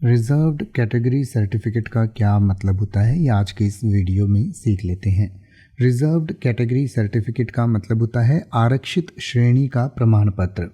Reserved category certificate का क्या मतलब होता है, ये आज के इस वीडियो में सीख लेते हैं। रिजर्व्ड कैटेगरी सर्टिफिकेट का मतलब होता है आरक्षित श्रेणी का प्रमाण पत्र।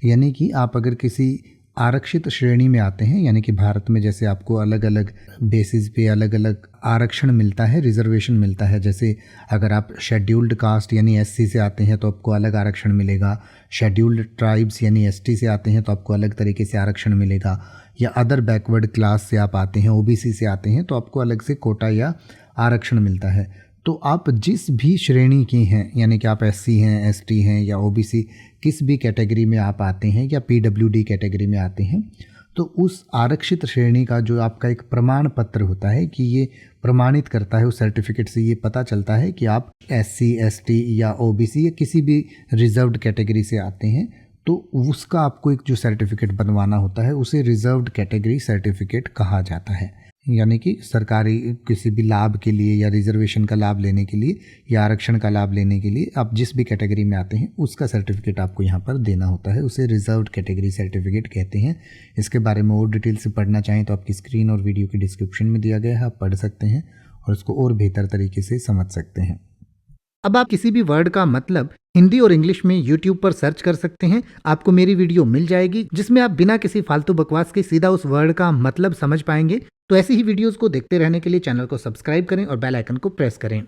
यानी कि आप अगर किसी आरक्षित श्रेणी में आते हैं, यानी कि भारत में जैसे आपको अलग अलग बेसिस पे अलग अलग आरक्षण मिलता है, रिजर्वेशन मिलता है। जैसे अगर आप शेड्यूल्ड कास्ट यानी एससी से आते हैं तो आपको अलग आरक्षण मिलेगा, शेड्यूल्ड ट्राइब्स यानी एसटी से आते हैं तो आपको अलग तरीके से आरक्षण मिलेगा, या अदर बैकवर्ड क्लास से आप आते हैं, ओबीसी से आते हैं तो आपको अलग से कोटा या आरक्षण मिलता है। तो आप जिस भी श्रेणी के हैं, यानी कि आप एससी हैं, एसटी हैं या ओबीसी, किस भी कैटेगरी में आप आते हैं या पीडब्ल्यूडी कैटेगरी में आते हैं, तो उस आरक्षित श्रेणी का जो आपका एक प्रमाण पत्र होता है कि ये प्रमाणित करता है, उस सर्टिफिकेट से ये पता चलता है कि आप एससी, एसटी या ओबीसी या किसी भी रिजर्व्ड कैटेगरी से आते हैं, तो उसका आपको एक जो सर्टिफिकेट बनवाना होता है उसे रिजर्व्ड कैटेगरी सर्टिफिकेट कहा जाता है। यानी कि सरकारी किसी भी लाभ के लिए या रिजर्वेशन का लाभ लेने के लिए या आरक्षण का लाभ लेने के लिए आप जिस भी कैटेगरी में आते हैं उसका सर्टिफिकेट आपको यहाँ पर देना होता है, उसे रिजर्व्ड कैटेगरी सर्टिफिकेट कहते हैं। इसके बारे में और डिटेल से पढ़ना चाहें तो आपकी स्क्रीन और वीडियो के डिस्क्रिप्शन में दिया गया है, आप पढ़ सकते हैं और उसको और बेहतर तरीके से समझ सकते हैं। अब आप किसी भी वर्ड का मतलब हिंदी और इंग्लिश में YouTube पर सर्च कर सकते हैं, आपको मेरी वीडियो मिल जाएगी जिसमें आप बिना किसी फालतू बकवास के सीधा उस वर्ड का मतलब समझ पाएंगे। तो ऐसी ही वीडियोस को देखते रहने के लिए चैनल को सब्सक्राइब करें और बेल आइकन को प्रेस करें।